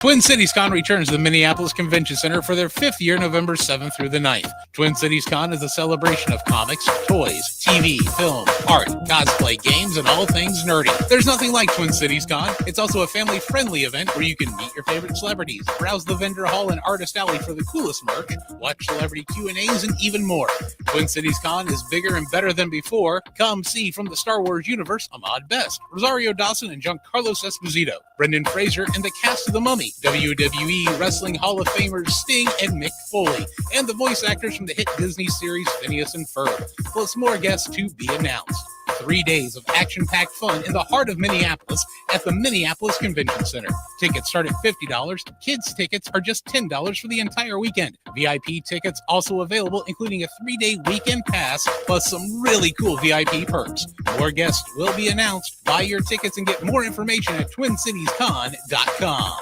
Twin Cities Con returns to the Minneapolis Convention Center for their 5th year, November 7th through the 9th. Twin Cities Con is a celebration of comics, toys, TV, film, art, cosplay, games, and all things nerdy. There's nothing like Twin Cities Con. It's also a family-friendly event where you can meet your favorite celebrities, browse the vendor hall and artist alley for the coolest merch, watch celebrity Q&As, and even more. Twin Cities Con is bigger and better than before. Come see from the Star Wars universe Ahmad Best, Rosario Dawson and Giancarlo Esposito, Brendan Fraser, and the cast of The Mummy, WWE Wrestling Hall of Famers Sting and Mick Foley, and the voice actors from the hit Disney series Phineas and Ferb, plus more guests to be announced. 3 days of action-packed fun in the heart of Minneapolis at the Minneapolis Convention Center. Tickets start at $50. Kids' tickets are just $10 for the entire weekend. VIP tickets also available, including a 3-day weekend pass, plus some really cool VIP perks. More guests will be announced. Buy your tickets and get more information at TwinCitiesCon.com.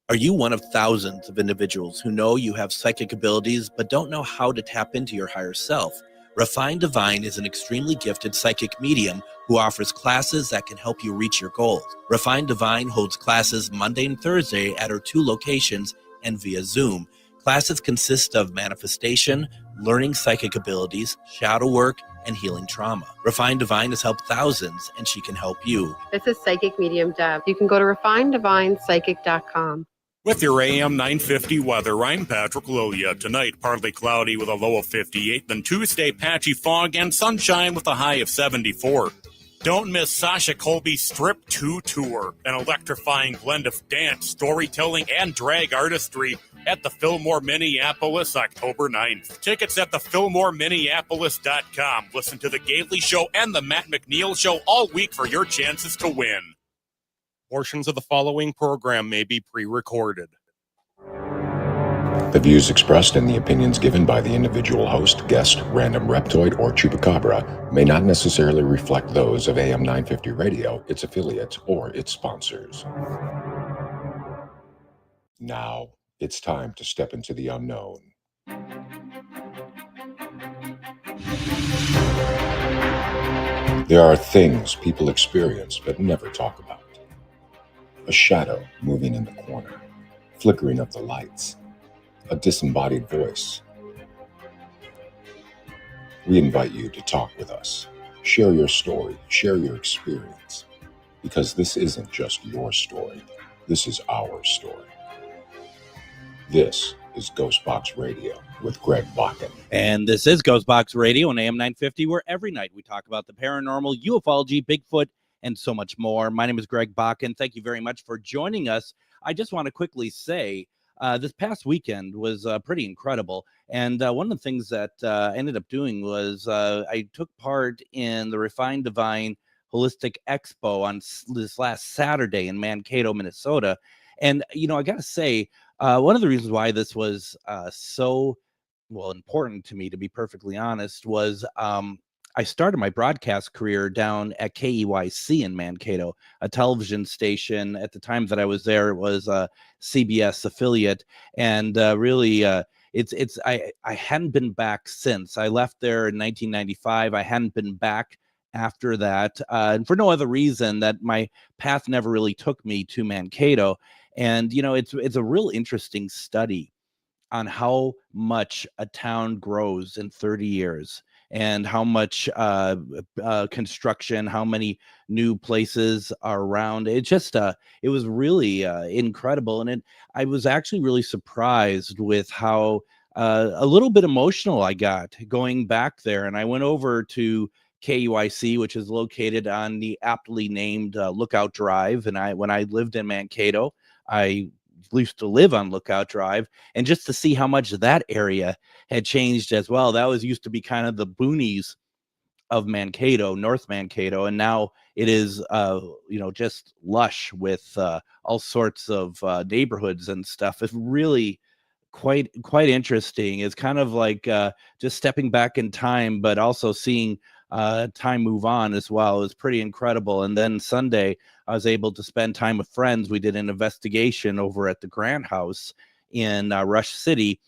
Are you one of thousands of individuals who know you have psychic abilities but don't know how to tap into your higher self? Refined Divine is an extremely gifted psychic medium who offers classes that can help you reach your goals. Refined Divine holds classes Monday and Thursday at her 2 locations and via Zoom. Classes consist of manifestation, learning psychic abilities, shadow work, and healing trauma. Refined Divine has helped thousands, and she can help you. This is Psychic Medium Deb. You can go to refineddivinepsychic.com. With your AM 950 weather, I'm Patrick Lilia. Tonight, partly cloudy with a low of 58. Then Tuesday, patchy fog and sunshine with a high of 74. Don't miss Sasha Colby's Strip 2 Tour, an electrifying blend of dance, storytelling, and drag artistry at the Fillmore Minneapolis, October 9th. Tickets at thefillmoreminneapolis.com. Listen to The Gately Show and The Matt McNeil Show all week for your chances to win. Portions of the following program may be pre-recorded. The views expressed and the opinions given by the individual host, guest, random reptoid, or chupacabra may not necessarily reflect those of AM 950 Radio, its affiliates, or its sponsors. Now, it's time to step into the unknown. There are things people experience but never talk about. A shadow moving in the corner, flickering of the lights, a disembodied voice. We invite you to talk with us. Share your story, share your experience, because this isn't just your story. This is our story. This is GhostBox Radio with Greg Bakun. And this is GhostBox Radio on AM 950, where every night we talk about the paranormal, ufology, Bigfoot, and so much more. My name is Greg Bakun. Thank you very much for joining us. I just want to quickly say this past weekend was pretty incredible. And one of the things that I ended up doing was I took part in the Refined Divine Holistic Expo on this last Saturday in Mankato, Minnesota. And, you know, I got to say, one of the reasons why this was so important to me, to be perfectly honest, was I started my broadcast career down at KEYC in Mankato, a television station. At the time that I was there, it was a CBS affiliate, and really, I hadn't been back since. I left there in 1995. I hadn't been back after that, and for no other reason that my path never really took me to Mankato. And you know, it's a real interesting study on how much a town grows in 30 years. And how much construction, how many new places are around. It just, it was really incredible. And I was actually really surprised with how a little bit emotional I got going back there. And I went over to KUIC, which is located on the aptly named Lookout Drive. And when I lived in Mankato, I used to live on Lookout Drive, and just to see how much that area had changed as well. That was used to be kind of the boonies of Mankato, North Mankato, and now it is just lush with all sorts of neighborhoods and stuff. It's really quite interesting. It's kind of like just stepping back in time, but also seeing time move on as well. Is pretty incredible. And then Sunday I was able to spend time with friends. We did an investigation over at the Grant House in Rush City,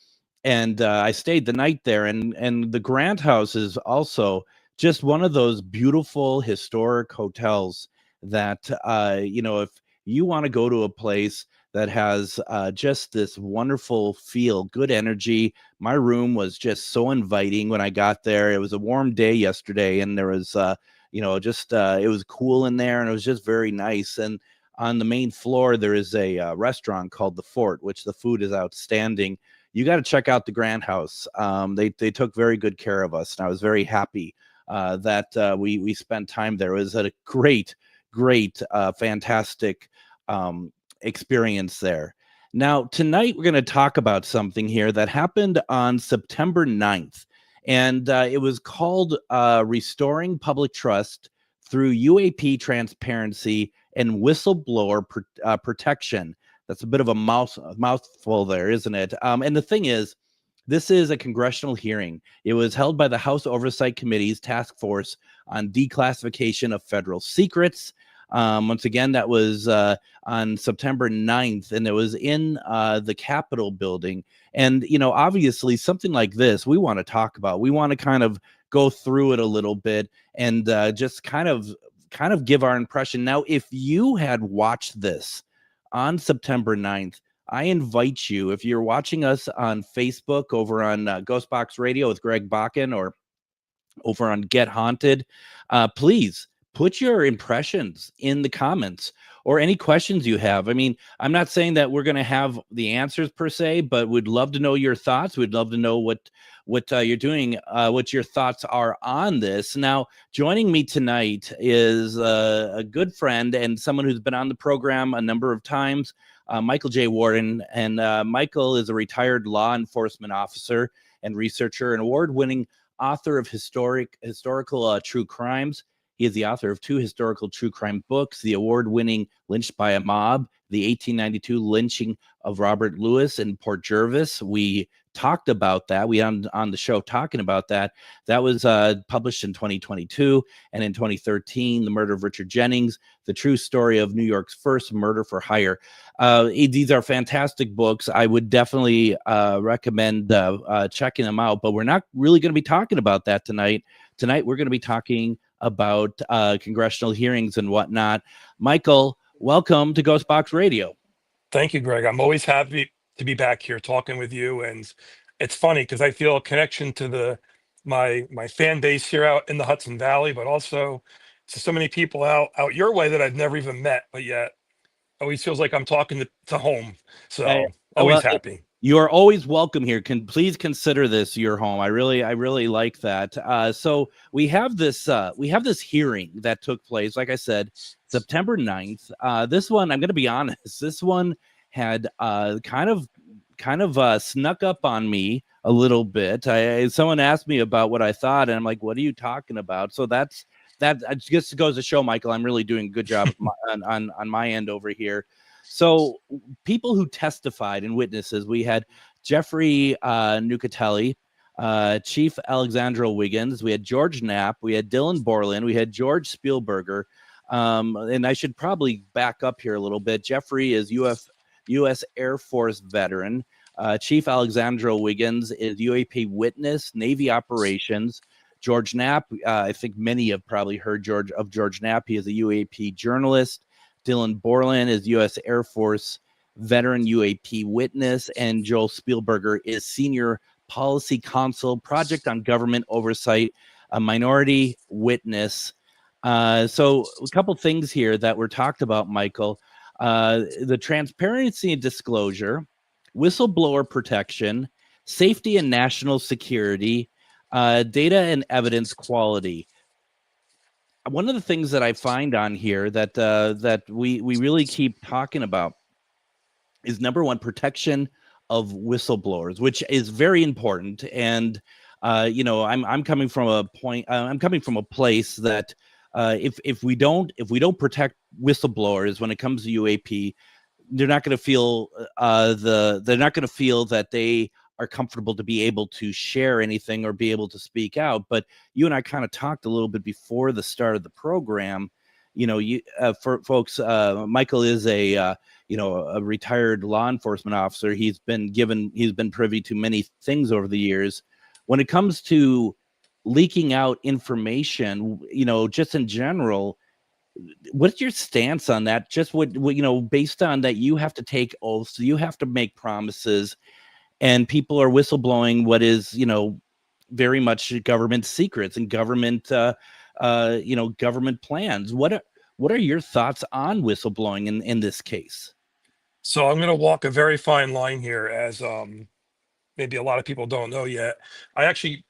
and I stayed the night there. And the Grant House is also just one of those beautiful historic hotels that if you want to go to a place that has just this wonderful feel, good energy. My room was just so inviting when I got there. It was a warm day yesterday, and there was, it was cool in there, and it was just very nice. And on the main floor, there is a restaurant called The Fort, which the food is outstanding. You got to check out the Grand House. They took very good care of us, and I was very happy that we spent time there. It was a great, fantastic experience there. Now, tonight we're going to talk about something here that happened on September 9th, and it was called Restoring Public Trust Through UAP Transparency and Whistleblower Protection. That's a bit of a mouthful there, isn't it? And the thing is, this is a congressional hearing. It was held by the House Oversight Committee's Task Force on Declassification of Federal Secrets. Once again, that was on September 9th, and it was in the Capitol building. And, obviously something like this we want to talk about. We want to kind of go through it a little bit and just kind of give our impression. Now, if you had watched this on September 9th, I invite you, if you're watching us on Facebook over on GhostBox Radio with Greg Bakun or over on Get Haunted, please put your impressions in the comments or any questions you have. I mean, I'm not saying that we're going to have the answers per se, but we'd love to know your thoughts. We'd love to know what you're doing, what your thoughts are on this. Now, joining me tonight is a good friend and someone who's been on the program a number of times, Michael J Worden. And Michael is a retired law enforcement officer and researcher, an award-winning author of historical true crimes. He is the author of 2 historical true crime books, the award-winning Lynched by a Mob, the 1892 lynching of Robert Lewis in Port Jervis. We talked about that. We on the show talking about that. That was published in 2022. And in 2013, The Murder of Richard Jennings, the true story of New York's first murder for hire. These are fantastic books. I would definitely recommend checking them out. But we're not really going to be talking about that tonight. Tonight, we're going to be talking about congressional hearings and whatnot. Michael, welcome to GhostBox Radio. Thank you, Greg. I'm always happy to be back here talking with you. And it's funny because I feel a connection to my fan base here out in the Hudson Valley, but also to so many people out your way that I've never even met, but yet always feels like I'm talking to home. So always happy. You are always welcome here. Please consider this your home. I really like that. So we have this hearing that took place, like I said, September 9th. This one, I'm going to be honest, this one had kind of snuck up on me a little bit. Someone asked me about what I thought, and I'm like, what are you talking about? So that just goes to show, Michael, I'm really doing a good job on my end over here. So people who testified and witnesses, we had Jeffrey Nucatelli, Chief Alexandra Wiggins, we had George Knapp, we had Dylan Borland, we had George Spielberger, and I should probably back up here a little bit. Jeffrey is U.S. Air Force veteran. Chief Alexandra Wiggins is UAP witness, Navy operations. George Knapp, I think many have probably heard of George Knapp. He is a UAP journalist. Dylan Borland is U.S. Air Force veteran UAP witness, and Joel Spielberger is Senior Policy Counsel, Project on Government Oversight, a minority witness. So a couple things here that were talked about, Michael. The transparency and disclosure, whistleblower protection, safety and national security, data and evidence quality. One of the things that I find on here that we really keep talking about is, number one, protection of whistleblowers, which is very important. And I'm coming from a point. I'm coming from a place that if we don't protect whistleblowers when it comes to UAP, they're not going to feel that they are comfortable to be able to share anything or be able to speak out. But you and I kind of talked a little bit before the start of the program. For folks, Michael is a retired law enforcement officer. He's been privy to many things over the years. When it comes to leaking out information, just in general, what's your stance on that? Just what based on that, you have to take oaths, you have to make promises, and people are whistleblowing what is, very much government secrets and government, government plans. What are your thoughts on whistleblowing in this case? So I'm going to walk a very fine line here, as maybe a lot of people don't know yet. I actually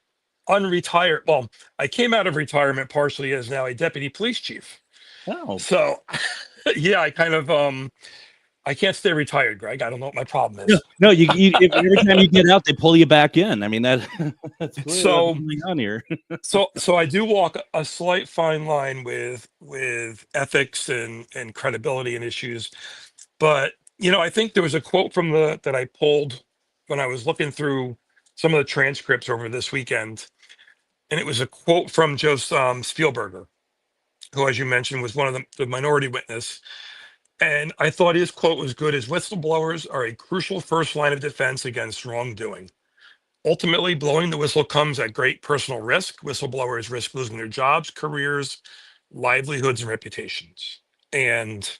unretired. Well, I came out of retirement partially as now a deputy police chief. Oh, So yeah, I kind of I can't stay retired, Greg. I don't know what my problem is. no, every time you get out, they pull you back in. I mean, that's clearly So what's going on here. so I do walk a slight fine line with ethics and credibility and issues. But I think there was a quote from that I pulled when I was looking through some of the transcripts over this weekend, and it was a quote from Joseph Spielberger, who, as you mentioned, was one of the minority witness. And I thought his quote was good: as whistleblowers are a crucial first line of defense against wrongdoing. Ultimately, blowing the whistle comes at great personal risk. Whistleblowers risk losing their jobs, careers, livelihoods, and reputations. And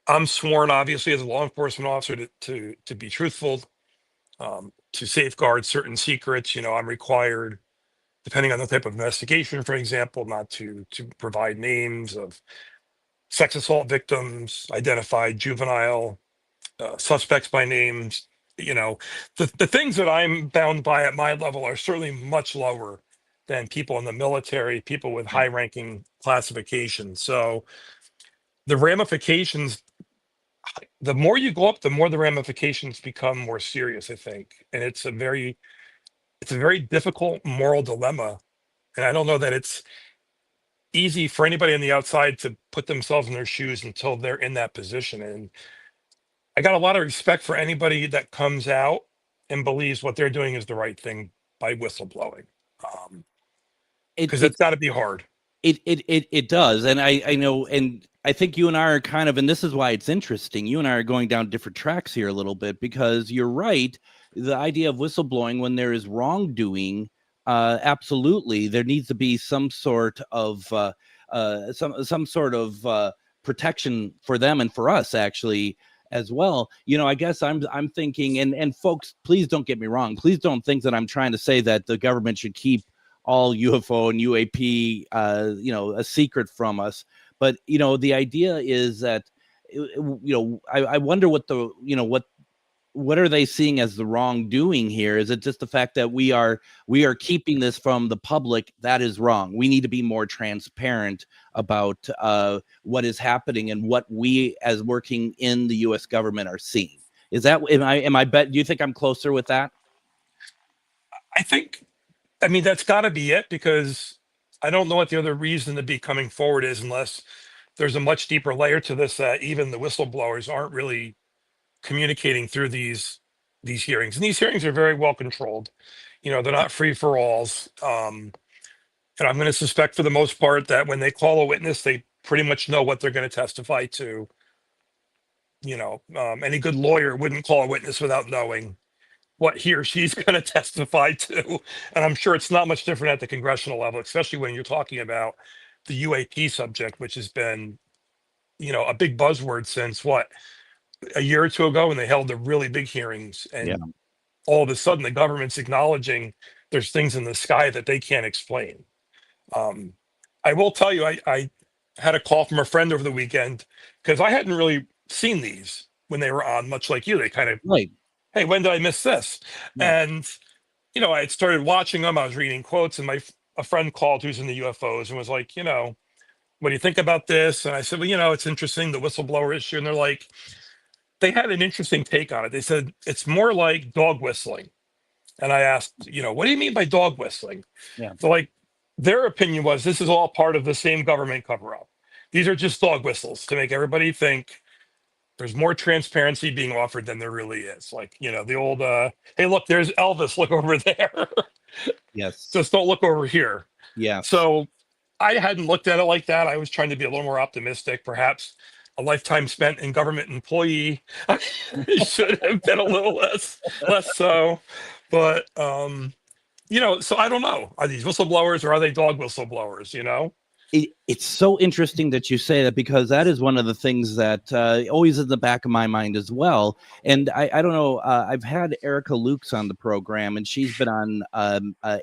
I'm sworn, obviously, as a law enforcement officer to be truthful, to safeguard certain secrets. I'm required, depending on the type of investigation, for example, not to provide names of sex assault victims, identified juvenile suspects by names. The things that I'm bound by at my level are certainly much lower than people in the military, people with high ranking classifications. So the ramifications, the more you go up, the more the ramifications become more serious, I think. And it's a very difficult moral dilemma. And I don't know that it's easy for anybody on the outside to put themselves in their shoes until they're in that position. And I got a lot of respect for anybody that comes out and believes what they're doing is the right thing by whistleblowing. Because it's got to be hard. It does. And I know, and I think you and I are kind of, and this is why it's interesting, you and I are going down different tracks here a little bit, because you're right. The idea of whistleblowing when there is wrongdoing, absolutely, there needs to be some sort of protection for them and for us, actually, as well. I guess I'm thinking, and folks, please don't get me wrong. Please don't think that I'm trying to say that the government should keep all UFO and UAP, a secret from us. But, the idea is that, I wonder what what are they seeing as the wrongdoing here? Is it just the fact that we are keeping this from the public? That is wrong. We need to be more transparent about what is happening and what we, as working in the U.S. government, are seeing. Is that, am I do you think I'm closer with that? I mean, that's got to be it, because I don't know what the other reason to be coming forward is, unless there's a much deeper layer to this that even the whistleblowers aren't really communicating through these hearings. And these hearings are very well controlled. They're not free for alls. And I'm going to suspect, for the most part, that when they call a witness, they pretty much know what they're going to testify to. Any good lawyer wouldn't call a witness without knowing what he or she's going to testify to. And I'm sure it's not much different at the congressional level, especially when you're talking about the UAP subject, which has been, a big buzzword since a year or two ago, when they held the really big hearings. And all of a sudden the government's acknowledging there's things in the sky that they can't explain. I will tell you, I had a call from a friend over the weekend, because I hadn't really seen these when they were on, much like you. They kind of, right. Hey, when did I miss this? Yeah. And, I had started watching them. I was reading quotes, and a friend called who's in the UFOs and was like, what do you think about this? And I said, well, it's interesting, the whistleblower issue. And they're like, they had an interesting take on it. They said, it's more like dog whistling. And I asked, what do you mean by dog whistling? Yeah. So, their opinion was, this is all part of the same government cover-up. These are just dog whistles to make everybody think there's more transparency being offered than there really is. The old, hey, look, there's Elvis, look over there. Yes. Just don't look over here. Yeah. So I hadn't looked at it like that. I was trying to be a little more optimistic. Perhaps a lifetime spent in government employee should have been a little less so. But, so I don't know. Are these whistleblowers, or are they dog whistleblowers, It's so interesting that you say that, because that is one of the things that always in the back of my mind as well. And I don't know, I've had Erica Lukes on the program, and she's been on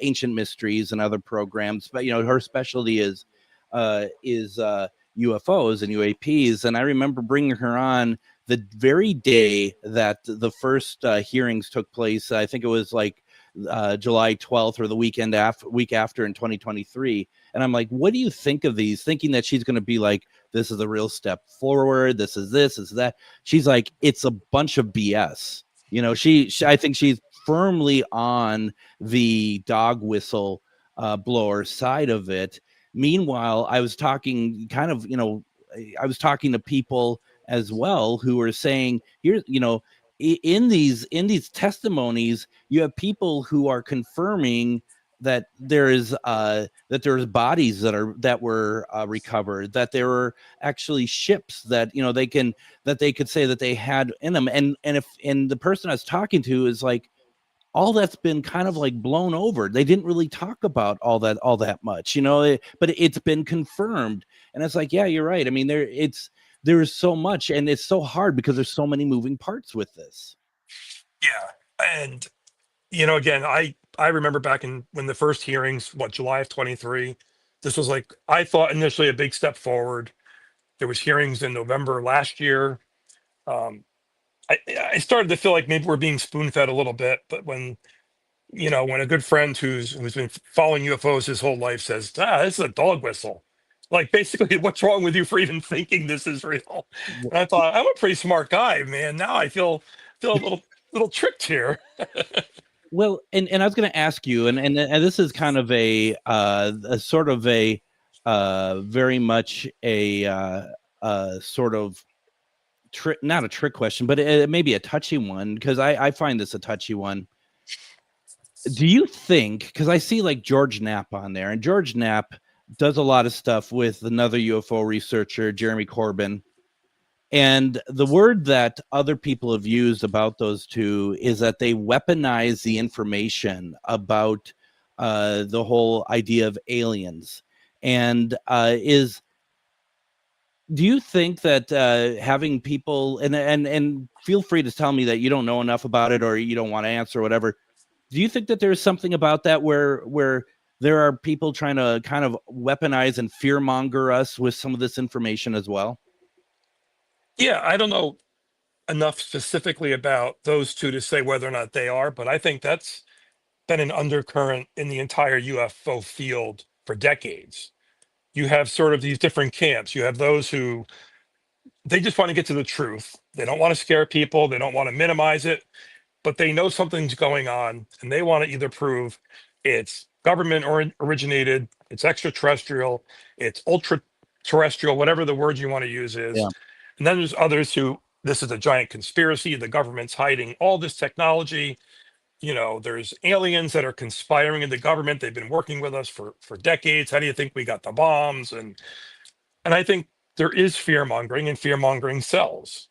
Ancient Mysteries and other programs, but her specialty is UFOs and UAPs. And I remember bringing her on the very day that the first hearings took place. I think it was like July 12th or the week after in 2023. And I'm like, what do you think of these? Thinking that she's going to be like, this is a real step forward. This is that. She's like, it's a bunch of BS. She I think she's firmly on the dog whistle blower side of it. Meanwhile, I was talking to people as well who were saying, here, in these testimonies, you have people who are confirming that there's bodies that were recovered, that there were actually ships that they could say that they had in them, and the person I was talking to is like, all that's been kind of like blown over. They didn't really talk about all that much, but it's been confirmed, and it's like, yeah, you're right. I mean, there is so much, and it's so hard because there's so many moving parts with this. Yeah. And, again, I remember back when the first hearings, July of 23, this was like, I thought initially a big step forward. There was hearings in November last year. I started to feel like maybe we're being spoon-fed a little bit, but when a good friend who's been following UFOs his whole life says, this is a dog whistle. Like, basically, what's wrong with you for even thinking this is real? And I thought, I'm a pretty smart guy, man. Now I feel a little tricked here. Well, and I was going to ask you, and this is kind of a sort of a very much a sort of not a trick question, but it may be a touchy one, because I find this a touchy one. Do you think, because I see like George Knapp on there, and George Knapp does a lot of stuff with another UFO researcher, Jeremy Corbin. And the word that other people have used about those two is that they weaponize the information about the whole idea of aliens. And do you think that having people, and feel free to tell me that you don't know enough about it or you don't want to answer or whatever, do you think that there's something about that where there are people trying to kind of weaponize and fearmonger us with some of this information as well? Yeah, I don't know enough specifically about those two to say whether or not they are, but I think that's been an undercurrent in the entire UFO field for decades. You have sort of these different camps. You have those who they just want to get to the truth. They don't want to scare people. They don't want to minimize it, but they know something's going on, and they want to either prove it's government originated, it's extraterrestrial, it's ultra terrestrial, whatever the word you want to use is. Yeah. And then there's others who, this is a giant conspiracy. The government's hiding all this technology. There's aliens that are conspiring in the government. They've been working with us for decades. How do you think we got the bombs? And I think there is fear mongering, and fear mongering sells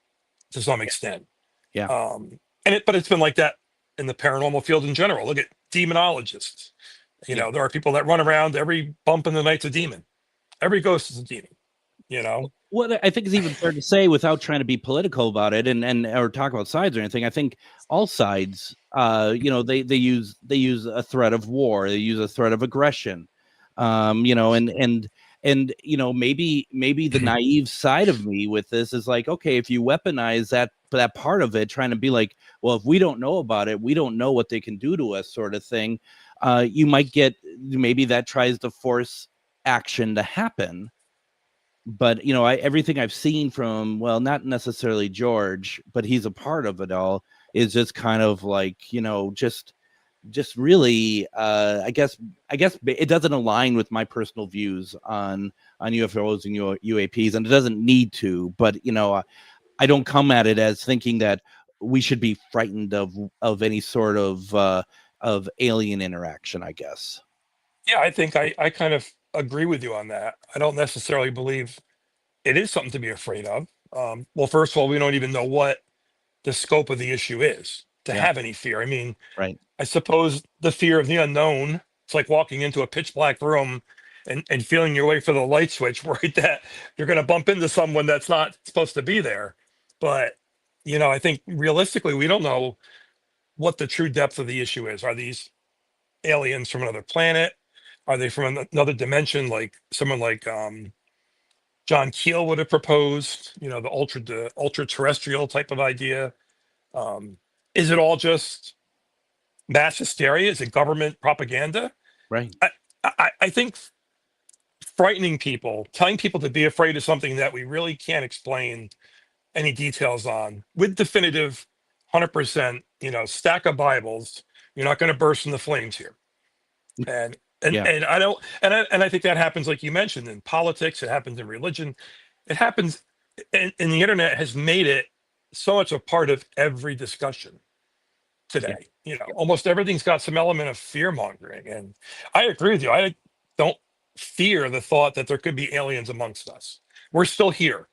to some extent. Yeah. But it's been like that in the paranormal field in general. Look at demonologists. There are people that run around, every bump in the night's a demon. Every ghost is a demon. What I think is even fair to say, without trying to be political about it and or talk about sides or anything, I think all sides, they use a threat of war, they use a threat of aggression, and maybe the naive side of me with this is like, okay, if you weaponize that part of it, trying to be like, well, if we don't know about it, we don't know what they can do to us, sort of thing. You might get, maybe that tries to force action to happen. But everything I've seen from, well, not necessarily George, but he's a part of it all, is just kind of like, just really, I guess it doesn't align with my personal views on UFOs and UAPs, and it doesn't need to. But I don't come at it as thinking that we should be frightened of any sort of alien interaction, I guess. Yeah, I think I kind of agree with you on that. I don't necessarily believe it is something to be afraid of. Well, first of all, we don't even know what the scope of the issue is to have any fear. I mean, right. I suppose the fear of the unknown, it's like walking into a pitch black room and feeling your way for the light switch, worried that you're going to bump into someone that's not supposed to be there. But, I think realistically, we don't know what the true depth of the issue is. Are these aliens from another planet? Are they from another dimension, like someone like John Keel would have proposed, the ultra terrestrial type of idea? Is it all just mass hysteria? Is it government propaganda? Right. I think frightening people, telling people to be afraid of something that we really can't explain any details on with definitive 100%, stack of Bibles, you're not going to burst in the flames here. And Yeah. and I don't and I think that happens, like you mentioned, in politics, it happens in religion, it happens, and the internet has made it so much a part of every discussion today. Almost everything's got some element of fear mongering. And I agree with you. I don't fear the thought that there could be aliens amongst us. We're still here.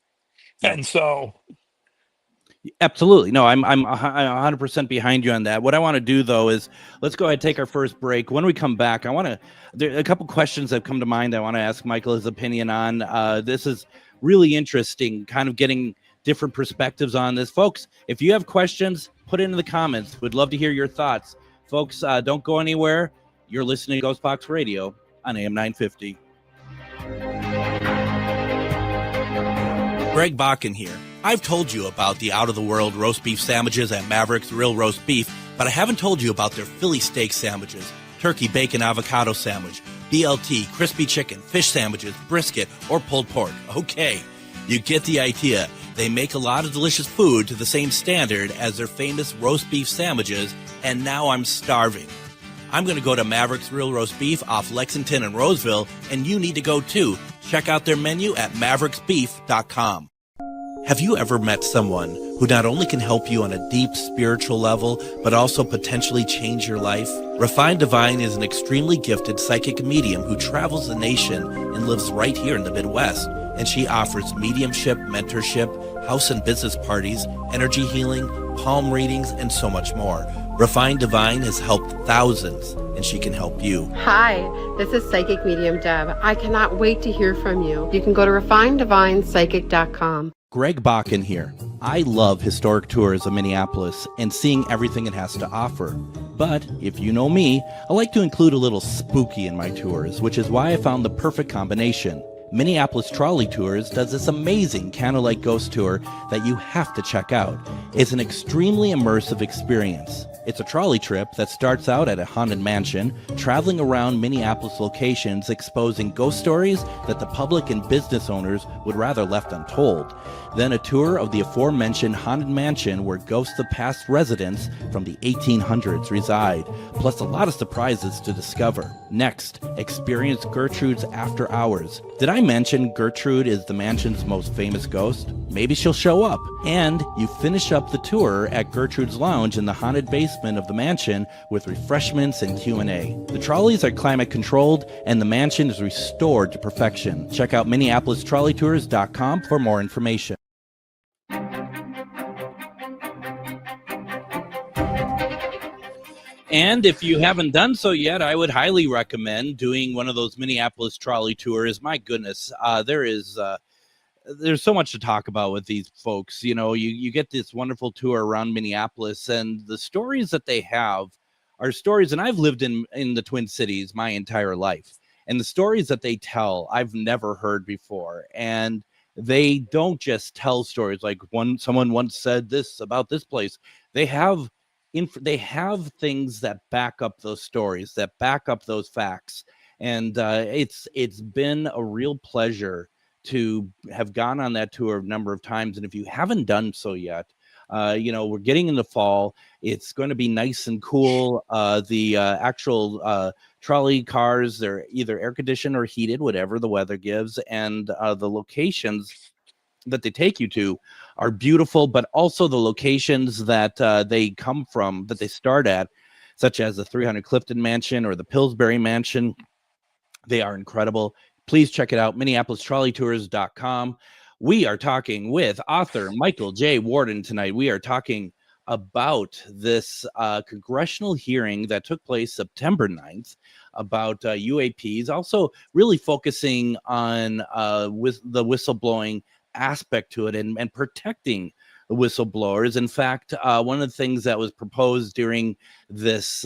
Yeah. And so Absolutely. No, I'm 100% behind you on that. What I want to do, though, is let's go ahead and take our first break. When we come back, there are a couple questions that come to mind I want to ask Michael his opinion on. This is really interesting, kind of getting different perspectives on this. Folks, if you have questions, put it in the comments. We'd love to hear your thoughts. Folks, don't go anywhere. You're listening to GhostBox Radio on AM 950. Greg Bakun here. I've told you about the out-of-the-world roast beef sandwiches at Maverick's Real Roast Beef, but I haven't told you about their Philly steak sandwiches, turkey bacon avocado sandwich, BLT, crispy chicken, fish sandwiches, brisket, or pulled pork. Okay, you get the idea. They make a lot of delicious food to the same standard as their famous roast beef sandwiches, and now I'm starving. I'm going to go to Maverick's Real Roast Beef off Lexington and Roseville, and you need to go too. Check out their menu at mavericksbeef.com. Have you ever met someone who not only can help you on a deep spiritual level, but also potentially change your life? Refined Divine is an extremely gifted psychic medium who travels the nation and lives right here in the Midwest. And she offers mediumship, mentorship, house and business parties, energy healing, palm readings, and so much more. Refined Divine has helped thousands, and she can help you. Hi, this is Psychic Medium Deb. I cannot wait to hear from you. You can go to refineddivinepsychic.com. Greg Bakun here. I love historic tours of Minneapolis and seeing everything it has to offer. But if you know me, I like to include a little spooky in my tours, which is why I found the perfect combination. Minneapolis Trolley Tours does this amazing candlelight ghost tour that you have to check out. It's an extremely immersive experience. It's a trolley trip that starts out at a haunted mansion, traveling around Minneapolis locations exposing ghost stories that the public and business owners would rather left untold. Then a tour of the aforementioned haunted mansion where ghosts of past residents from the 1800s reside, plus a lot of surprises to discover. Next, experience Gertrude's After Hours. Did I mention Gertrude is the mansion's most famous ghost? Maybe she'll show up. And you finish up the tour at Gertrude's Lounge in the haunted basement of the mansion with refreshments and Q&A. The trolleys are climate controlled and the mansion is restored to perfection. Check out MinneapolisTrolleyTours.com for more information. And if you haven't done so yet, I would highly recommend doing one of those Minneapolis trolley tours. My goodness, there's so much to talk about with these folks. You get this wonderful tour around Minneapolis, and the stories that they have are stories, and I've lived in the Twin Cities my entire life, and the stories that they tell I've never heard before. And they don't just tell stories like someone once said this about this place. They have things that back up those stories, that back up those facts. And it's been a real pleasure to have gone on that tour a number of times. And if you haven't done so yet, we're getting into fall. It's going to be nice and cool. The actual trolley cars, they're either air conditioned or heated, whatever the weather gives. And the locations that they take you to are beautiful, but also the locations that they come from, that they start at, such as the 300 Clifton Mansion or the Pillsbury Mansion. They are incredible. Please check it out, MinneapolisTrolleyTours.com. We are talking with author Michael J Worden tonight. We are talking about this congressional hearing that took place September 9th about UAPs, also really focusing on with the whistleblowing aspect to it and protecting the whistleblowers. In fact, one of the things that was proposed during this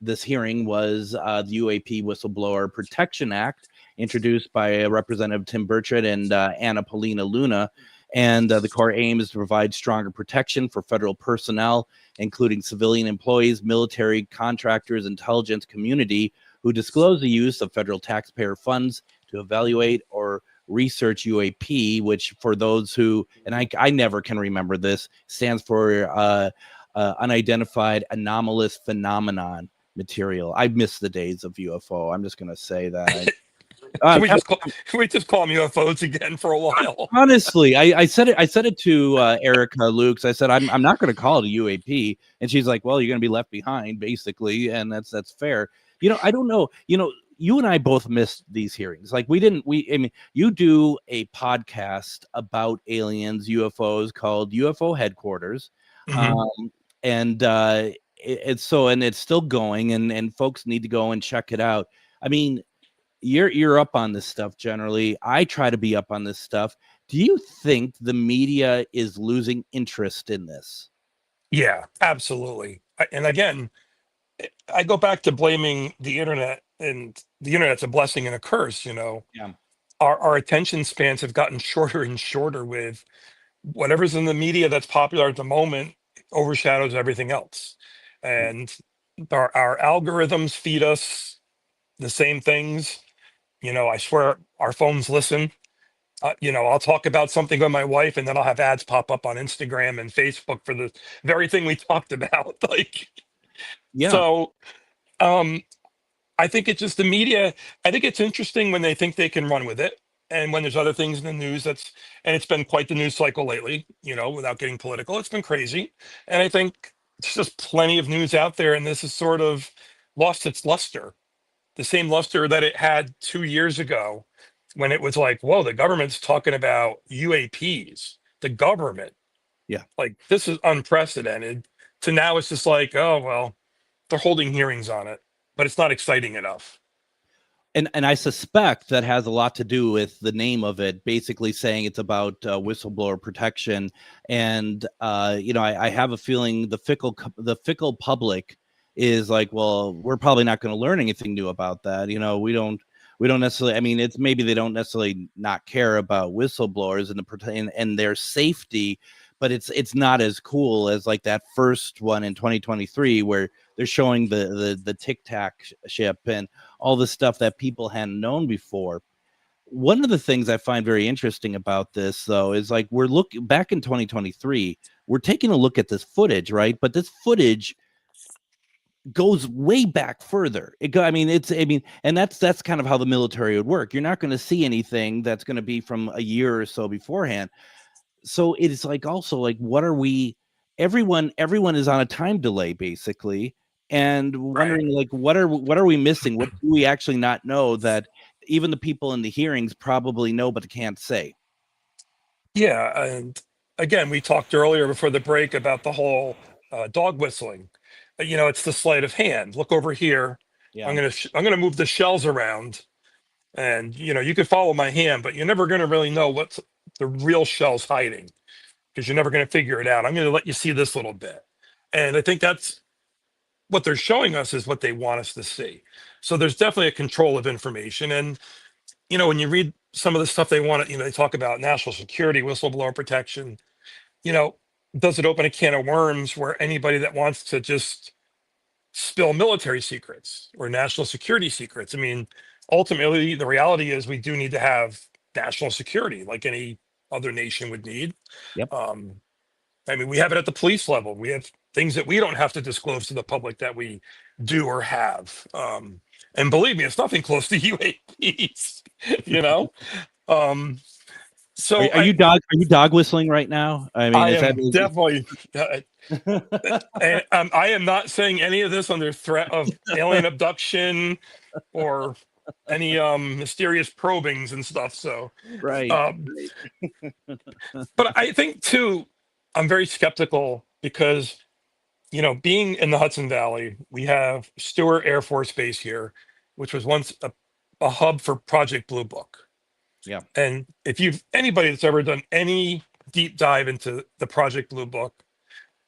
this hearing was the UAP Whistleblower Protection Act, introduced by Representative Tim Burchett and Anna Paulina Luna. And the core aim is to provide stronger protection for federal personnel, including civilian employees, military contractors, intelligence community who disclose the use of federal taxpayer funds to evaluate or research UAP, which for those who, and I never can remember this, stands for unidentified anomalous phenomenon material. I miss the days of UFO. I'm just going to say that. Can we just call them UFOs again for a while? Honestly, I said it to Erica Lukes. I said I'm not going to call it a UAP, and she's like, "Well, you're going to be left behind, basically," and that's fair. I don't know. You and I both missed these hearings. Like I mean, you do a podcast about aliens, UFOs called UFO Headquarters, and it's still going, and folks need to go and check it out. I mean, you're up on this stuff generally. I try to be up on this stuff. Do you think the media is losing interest in this? Yeah, absolutely. And again, I go back to blaming the internet, and the internet's a blessing and a curse. Yeah. Our attention spans have gotten shorter and shorter with whatever's in the media that's popular at the moment overshadows everything else. And our algorithms feed us the same things. I swear our phones listen. I'll talk about something with my wife, and then I'll have ads pop up on Instagram and Facebook for the very thing we talked about. So I think it's just the media. I think it's interesting when they think they can run with it, and when there's other things in the news and it's been quite the news cycle lately. Without getting political, it's been crazy, and I think there's just plenty of news out there, and this has sort of lost its luster. The same luster that it had 2 years ago when it was like, whoa, the government's talking about UAPs, the government. Yeah. Like, this is unprecedented. To now it's just like, oh, well, they're holding hearings on it, but it's not exciting enough. And I suspect that has a lot to do with the name of it, basically saying it's about whistleblower protection. And, I have a feeling the fickle public is like, well, we're probably not going to learn anything new about that. We don't necessarily. I mean, it's maybe they don't necessarily not care about whistleblowers and their safety, but it's not as cool as like that first one in 2023 where they're showing the Tic Tac ship and all the stuff that people hadn't known before. One of the things I find very interesting about this, though, is like we're looking back in 2023, we're taking a look at this footage, right? But this footage goes way back further. And that's kind of how the military would work. You're not going to see anything that's going to be from a year or so beforehand. So it's like also like, what are we? Everyone is on a time delay basically, and wondering like what are we missing? What do we actually not know that even the people in the hearings probably know but can't say? Yeah, and again, we talked earlier before the break about the whole dog whistling. It's the sleight of hand. Look over here. Yeah. I'm gonna move the shells around, and you can follow my hand, but you're never gonna really know what's the real shell's hiding because you're never gonna figure it out. I'm gonna let you see this little bit, and I think that's what they're showing us is what they want us to see. So there's definitely a control of information, and when you read some of the stuff they want, they talk about national security, whistleblower protection. Does it open a can of worms where anybody that wants to just spill military secrets or national security secrets? I mean, ultimately, the reality is we do need to have national security like any other nation would need. Yep. I mean, we have it at the police level. We have things that we don't have to disclose to the public that we do or have. And believe me, it's nothing close to UAPs, So are you dog whistling right now? I mean, I am definitely, and I am not saying any of this under threat of alien abduction or any mysterious probings and stuff. So right. But I think too, I'm very skeptical because being in the Hudson Valley, we have Stewart Air Force Base here. which was once a hub for Project Blue Book. Yeah. And if anybody that's ever done any deep dive into the Project Blue Book,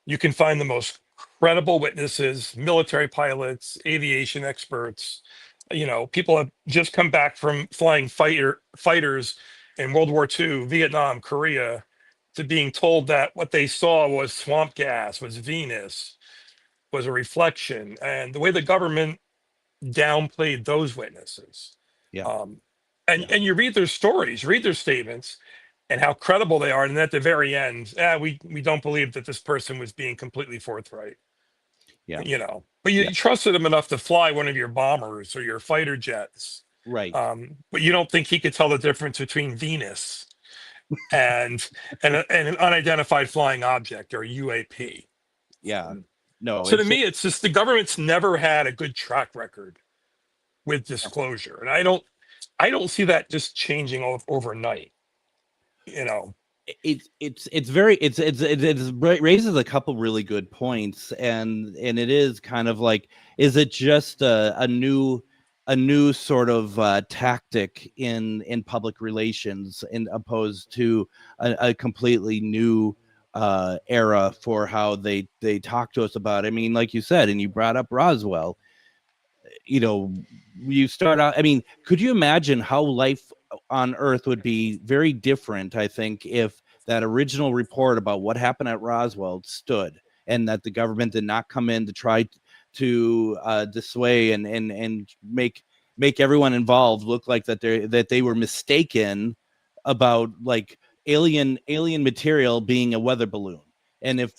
you can find the most credible witnesses, military pilots, aviation experts. People have just come back from flying fighters in World War II, Vietnam, Korea, to being told that what they saw was swamp gas, was Venus, was a reflection. And the way the government downplayed those witnesses. Yeah. And you read their stories, read their statements, and how credible they are. And at the very end, we don't believe that this person was being completely forthright. Yeah. But you trusted him enough to fly one of your bombers or your fighter jets. Right. But you don't think he could tell the difference between Venus and an unidentified flying object, or UAP. Yeah. No. So to me, it's just the government's never had a good track record with disclosure, and I don't see that just changing overnight. It raises a couple really good points, and it is kind of like, is it just a new sort of tactic in public relations, in opposed to a completely new era for how they talk to us about it? I mean, like you said, and you brought up Roswell. You start out, I mean, could you imagine how life on Earth would be very different, I think, if that original report about what happened at Roswell stood, and that the government did not come in to try to dissuade and make everyone involved look like that they were mistaken about like alien material being a weather balloon. And if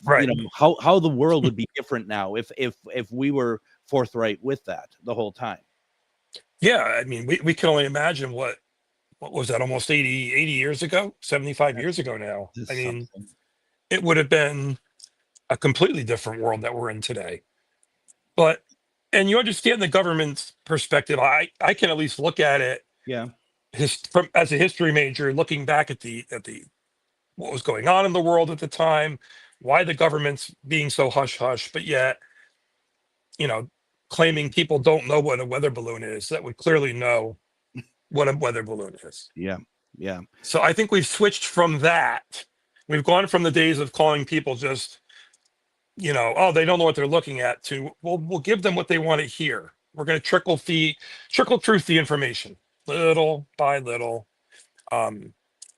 how the world would be different now if we were forthright with that the whole time. Yeah, I mean, we can only imagine what was that, almost 80 years ago, 75 years ago now. I mean, it would have been a completely different world that we're in today. And you understand the government's perspective. I can at least look at it as a history major, looking back at the what was going on in the world at the time, why the government's being so hush-hush, but yet, claiming people don't know what a weather balloon is, that would clearly know what a weather balloon is. Yeah. So I think we've switched from that. We've gone from the days of calling people just, they don't know what they're looking at, to, we'll give them what they want to hear. We're going to trickle truth the information little by little. And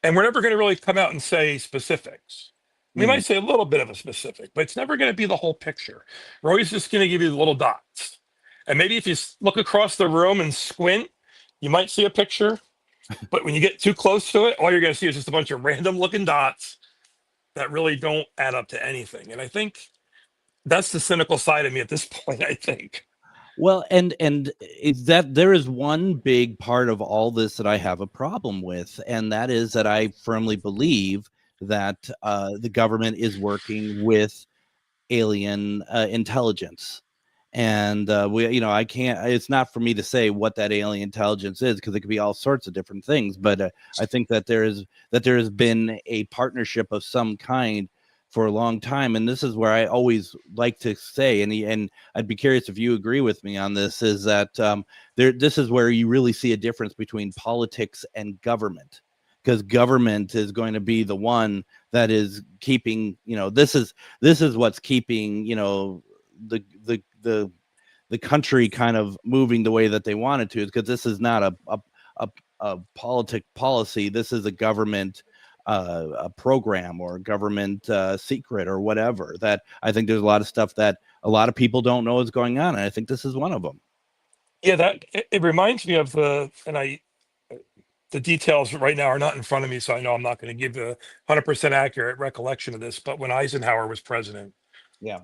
we're never going to really come out and say specifics. We might say a little bit of a specific, but it's never going to be the whole picture. We're always just going to give you the little dots. And maybe if you look across the room and squint, you might see a picture. But when you get too close to it, all you're going to see is just a bunch of random looking dots that really don't add up to anything. And I think that's the cynical side of me at this point, I think. Well, and is that there is one big part of all this that I have a problem with, and that is that I firmly believe that the government is working with alien intelligence. And I can't, it's not for me to say what that alien intelligence is, because it could be all sorts of different things. But I think that there has been a partnership of some kind for a long time. And this is where I always like to say, and I'd be curious if you agree with me on this, is that this is where you really see a difference between politics and government. Because government is going to be the one that is keeping, this is what's keeping, the country kind of moving the way that they want it to, because this is not a policy. This is a government a program or a government secret or whatever. That I think there's a lot of stuff that a lot of people don't know is going on, and I think this is one of them. Yeah, that it reminds me of the details right now are not in front of me, so I know I'm not going to give a 100% accurate recollection of this. But when Eisenhower was president,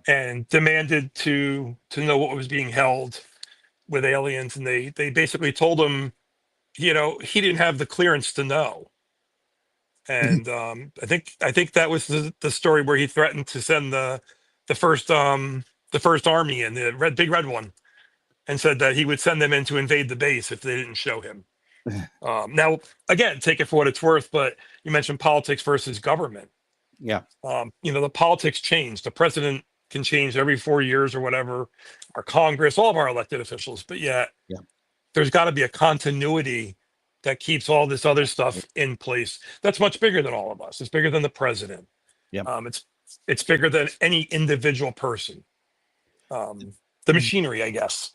and demanded to know what was being held with aliens, and they basically told him, he didn't have the clearance to know. And I think that was the story where he threatened to send the first army in, the big red one, and said that he would send them in to invade the base if they didn't show him. Now, again, take it for what it's worth, but you mentioned politics versus government. Yeah. The politics change. The president can change every 4 years or whatever, our Congress, all of our elected officials, but yet there's got to be a continuity that keeps all this other stuff in place. That's much bigger than all of us. It's bigger than the president. Yep. It's bigger than any individual person. The machinery, I guess.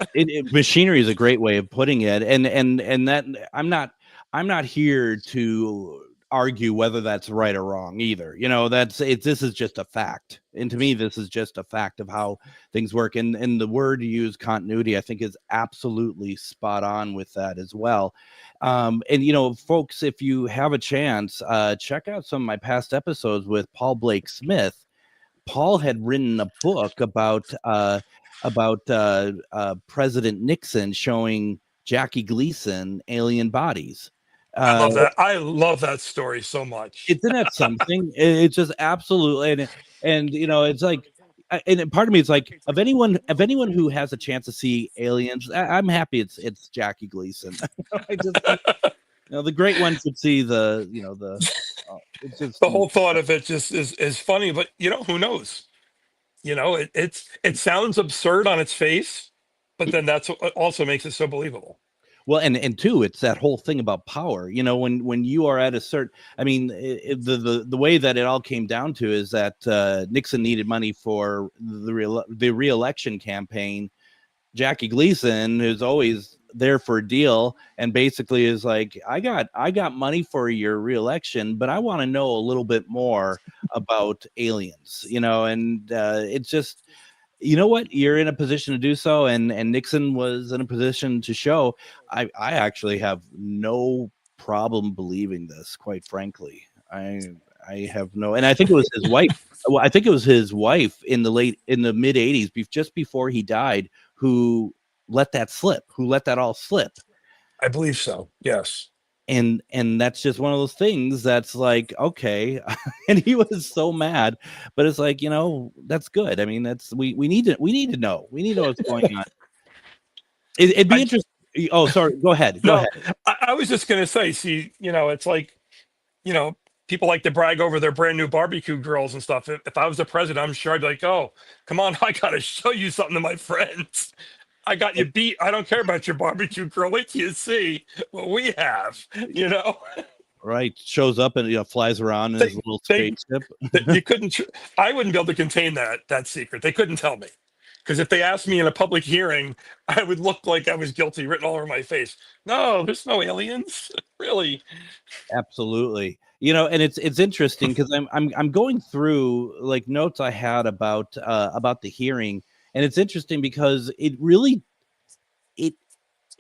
Machinery is a great way of putting it, and that I'm not here to argue whether that's right or wrong either. This is just a fact, and to me, this is just a fact of how things work. And the word you use, continuity, I think is absolutely spot on with that as well. And folks, if you have a chance, check out some of my past episodes with Paul Blake Smith. Paul had written a book about President Nixon showing Jackie Gleason alien bodies. I love that. I love that story so much. Isn't that something? It's just absolutely, and it's like, and part of me is like, of anyone who has a chance to see aliens, I'm happy it's Jackie Gleason. I just, the great one should see the whole thought of it just is funny, but who knows? It sounds absurd on its face, but then that's what also makes it so believable. Well, and two, it's that whole thing about power. When you are at a certain, the way that it all came down to is that Nixon needed money for the re-election campaign. Jackie Gleason, who's always there for a deal, and basically is like, I got money for your re-election, but I want to know a little bit more about aliens. And it's just. You know what? You're in a position to do so, and Nixon was in a position to show. I actually have no problem believing this, quite frankly. I have no, and I think it was his wife. Well, I think it was his wife in the mid '80s, just before he died, who let that all slip. I believe so. Yes. And that's just one of those things that's like, okay. And he was so mad, but it's like, that's good. I mean, that's we need to know what's going on. It'd be interesting. Oh, sorry, go ahead. I was just gonna say, see, it's like, people like to brag over their brand new barbecue grills and stuff. If I was the president, I'm sure I'd be like, oh, come on, I gotta show you something to my friends. I got you beat. I don't care about your barbecue grill. Wait till you see what we have, Right. Shows up and flies around in his little spaceship. You couldn't. I wouldn't be able to contain that secret. They couldn't tell me, because if they asked me in a public hearing, I would look like I was guilty, written all over my face. No, there's no aliens, really. Absolutely. And it's interesting because I'm going through like notes I had about the hearing. And it's interesting because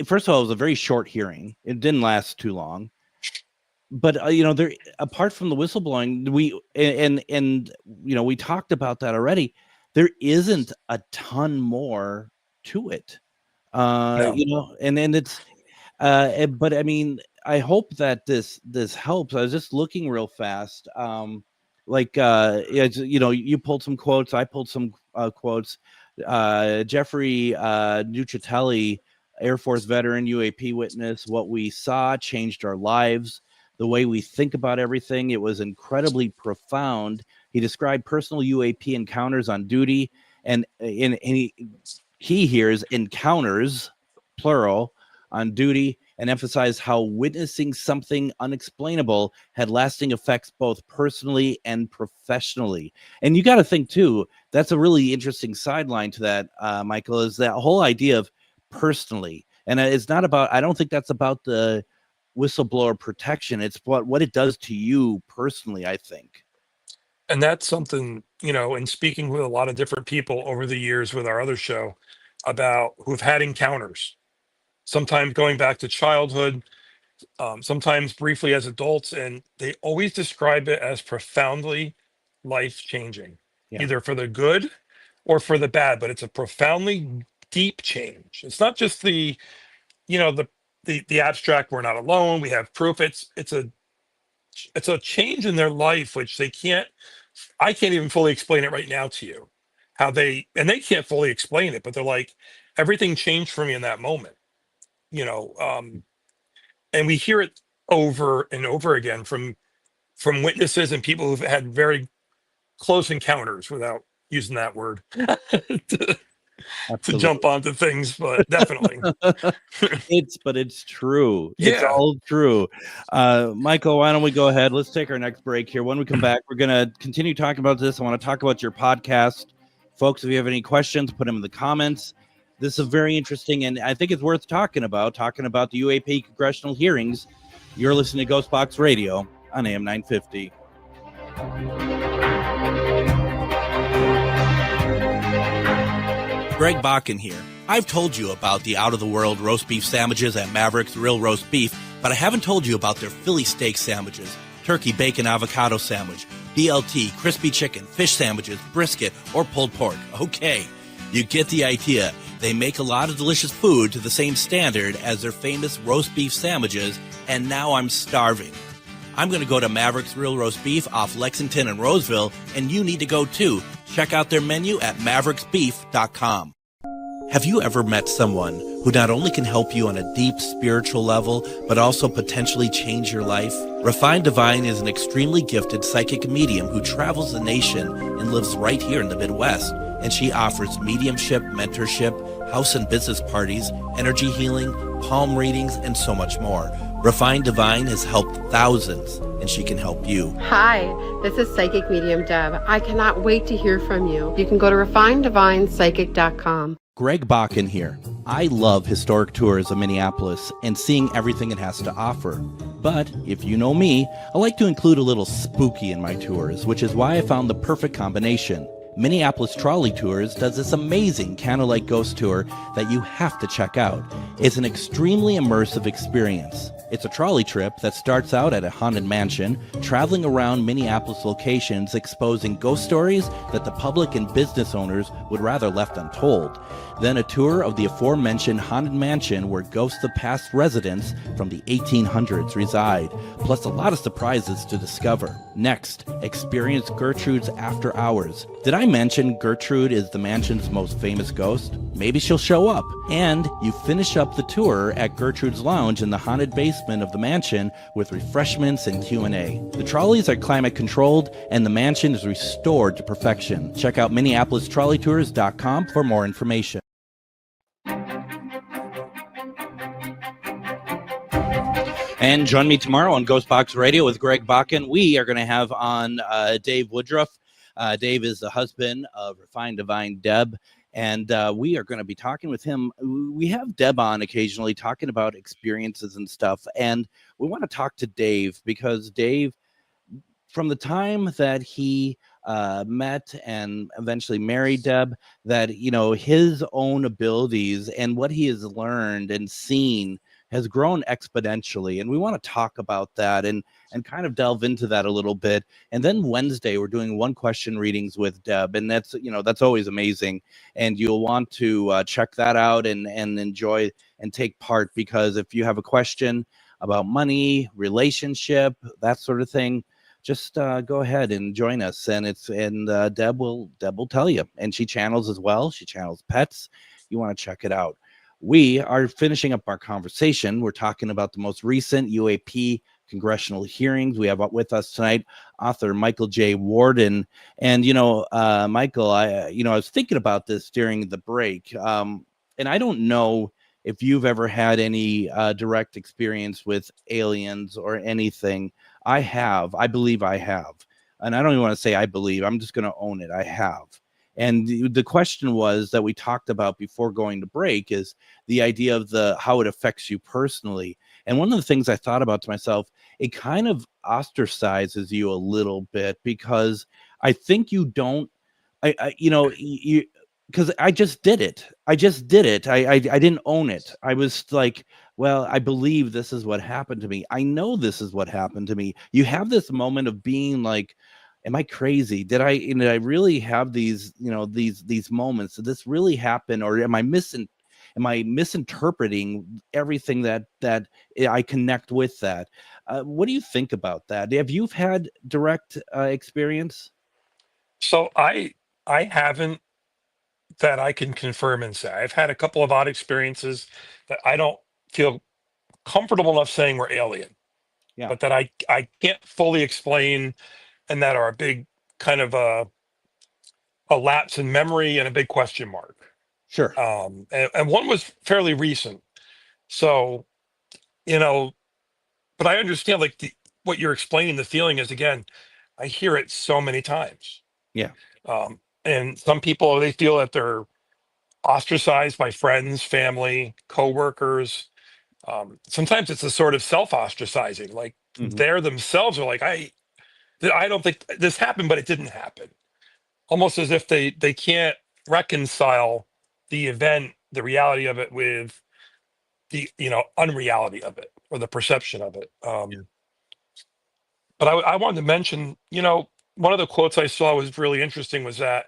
first of all, it was a very short hearing. It didn't last too long. But there, apart from the whistleblowing, we talked about that already. There isn't a ton more to it, No. And then it's, but I mean, I hope that this helps. I was just looking real fast, you pulled some quotes, I pulled some quotes. Jeffrey Nucitelli, Air Force veteran, UAP witness, what we saw changed our lives. The way we think about everything, it was incredibly profound. He described personal UAP encounters on duty, and he hears encounters, plural, on duty, and emphasized how witnessing something unexplainable had lasting effects both personally and professionally. And you got to think, too, that's a really interesting sideline to that, Michael, is that whole idea of personally. And it's not about, I don't think that's about the whistleblower protection. It's what it does to you personally, I think. And that's something, in speaking with a lot of different people over the years with our other show about who've had encounters, sometimes going back to childhood, sometimes briefly as adults, and they always describe it as profoundly life-changing, either for the good or for the bad, but it's a profoundly deep change. It's not just the abstract, we're not alone, we have proof. It's a change in their life, which I can't even fully explain it right now to you, and they can't fully explain it, but they're like, everything changed for me in that moment. And we hear it over and over again from witnesses and people who've had very close encounters, without using that word. to jump onto things, but definitely. It's true. It's Yeah. all true. Michael, why don't we go ahead? Let's take our next break here. When we come back, we're going to continue talking about this. I want to talk about your podcast. Folks, if you have any questions, put them in the comments. This is very interesting, and I think it's worth talking about the UAP Congressional Hearings. You're listening to GhostBox Radio on AM 950. Greg Bakun here. I've told you about the out-of-the-world roast beef sandwiches at Maverick's Real Roast Beef, but I haven't told you about their Philly steak sandwiches, turkey bacon avocado sandwich, BLT, crispy chicken, fish sandwiches, brisket, or pulled pork. Okay, you get the idea. They make a lot of delicious food to the same standard as their famous roast beef sandwiches, and now I'm starving. I'm going to go to Maverick's Real Roast Beef off Lexington and Roseville, and you need to go too. Check out their menu at mavericksbeef.com. Have you ever met someone who not only can help you on a deep spiritual level, but also potentially change your life? Refined Divine is an extremely gifted psychic medium who travels the nation and lives right here in the Midwest. And she offers mediumship, mentorship, house and business parties, energy healing, palm readings, and so much more. Refined Divine has helped thousands, and she can help you. Hi, this is Psychic Medium Deb. I cannot wait to hear from you. You can go to refineddivinepsychic.com. Greg Bakun here. I love historic tours of Minneapolis and seeing everything it has to offer. But if you know me, I like to include a little spooky in my tours, which is why I found the perfect combination. Minneapolis Trolley Tours does this amazing candlelight ghost tour that you have to check out. It's an extremely immersive experience. It's a trolley trip that starts out at a haunted mansion, traveling around Minneapolis locations exposing ghost stories that the public and business owners would rather left untold. Then a tour of the aforementioned haunted mansion where ghosts of past residents from the 1800s reside, plus a lot of surprises to discover. Next, experience Gertrude's After Hours. Did I mention Gertrude is the mansion's most famous ghost? Maybe she'll show up. And you finish up the tour at Gertrude's Lounge in the haunted basement of the mansion with refreshments and Q&A. The trolleys are climate controlled and the mansion is restored to perfection. Check out MinneapolisTrolleyTours.com for more information. And join me tomorrow on GhostBox Radio with Greg Bakun. We are going to have on Dave Woodruff. Dave is the husband of Refined Divine Deb, and we are going to be talking with him. We have Deb on occasionally talking about experiences and stuff, and we want to talk to Dave because Dave, from the time that he met and eventually married Deb, that, you know, his own abilities and what he has learned and seen has grown exponentially, and we want to talk about that and kind of delve into that a little bit. And then Wednesday we're doing one question readings with Deb, and that's, you know, that's always amazing, and you'll want to check that out and enjoy and take part, because if you have a question about money, relationship, that sort of thing, just go ahead and join us. And Deb will tell you, and she channels as well. She channels pets. You want to check it out. We are finishing up our conversation. We're talking about the most recent UAP congressional hearings. We have with us tonight author Michael J Worden. And, you know, Michael, I was thinking about this during the break. And I don't know if you've ever had any direct experience with aliens or anything. I have. I believe I have. And I don't even want to say I believe. I'm just going to own it. I have. And the question was that we talked about before going to break is the idea of how it affects you personally. And one of the things I thought about to myself, it kind of ostracizes you a little bit, because I think you don't, because I just did it. I didn't own it. I was like, well, I believe this is what happened to me. I know this is what happened to me. You have this moment of being like, am I crazy? Did I really have these moments? Did this really happen? Or am I misinterpreting everything that I connect with that? What do you think about that? Have you had direct experience? So I haven't, that I can confirm and say. I've had a couple of odd experiences that I don't feel comfortable enough saying were alien, but that I can't fully explain, and that are a big kind of a lapse in memory and a big question mark. Sure. And one was fairly recent. So, you know, but I understand like what you're explaining, the feeling is, again, I hear it so many times. Yeah. And some people, they feel that they're ostracized by friends, family, coworkers. Sometimes it's a sort of self-ostracizing, like Mhm. they're themselves are like, I don't think this happened, but it didn't happen. Almost as if they can't reconcile the event, the reality of it, with the unreality of it or the perception of it. But I wanted to mention, one of the quotes I saw was really interesting, was that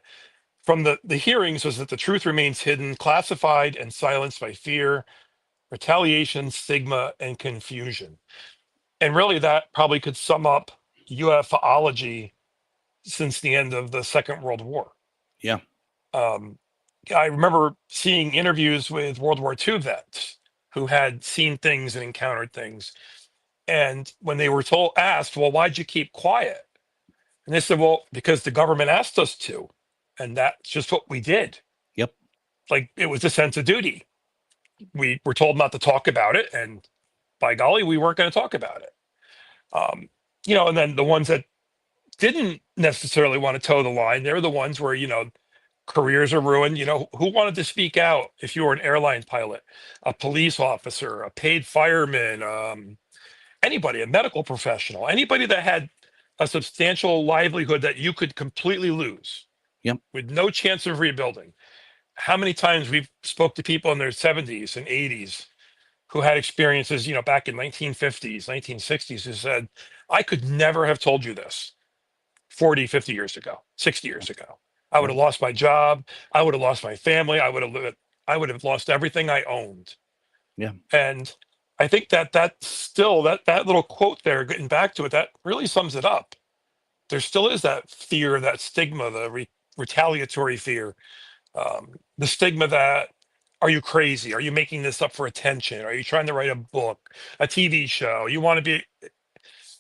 from the hearings was that the truth remains hidden, classified, and silenced by fear, retaliation, stigma, and confusion. And really, that probably could sum up UFOlogy since the end of the Second World War. Yeah. Um, I remember seeing interviews with World War II vets who had seen things and encountered things. And when they were asked, well, why'd you keep quiet? And they said, well, because the government asked us to. And that's just what we did. Yep. Like, it was a sense of duty. We were told not to talk about it. And by golly, we weren't going to talk about it. And then the ones that didn't necessarily want to toe the line, they're the ones where, careers are ruined. Who wanted to speak out if you were an airline pilot, a police officer, a paid fireman, anybody, a medical professional, anybody that had a substantial livelihood that you could completely lose. Yep. With no chance of rebuilding. How many times we've spoke to people in their 70s and 80s who had experiences, back in 1950s, 1960s, who said, I could never have told you this 40, 50 years ago, 60 years ago. I would have lost my job. I would have lost my family. I would have lost everything I owned. Yeah. And I think that still, that little quote there, getting back to it, that really sums it up. There still is that fear, that stigma, the retaliatory fear, the stigma that, are you crazy? Are you making this up for attention? Are you trying to write a book, a TV show? You want to be,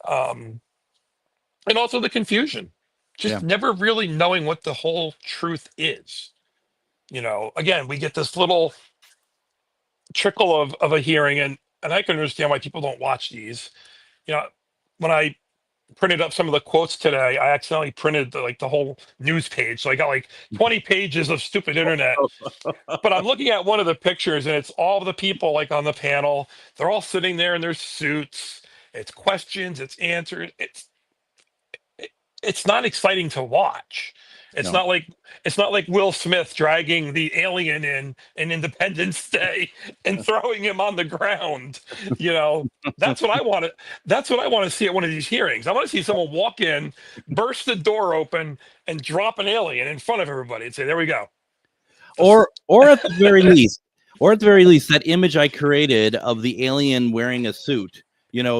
and also the confusion, just never really knowing what the whole truth is. Again, we get this little trickle of a hearing, and I can understand why people don't watch these. When I printed up some of the quotes today, I accidentally printed the whole news page. So I got like 20 pages of stupid internet. But I'm looking at one of the pictures, and it's all the people like on the panel. They're all sitting there in their suits. It's questions, it's answers. It's not exciting to watch. It's not like Will Smith dragging the alien in Independence Day and throwing him on the ground. That's what I want to. That's what I want to see at one of these hearings. I want to see someone walk in, burst the door open, and drop an alien in front of everybody and say, "There we go." Or at the very least, that image I created of the alien wearing a suit.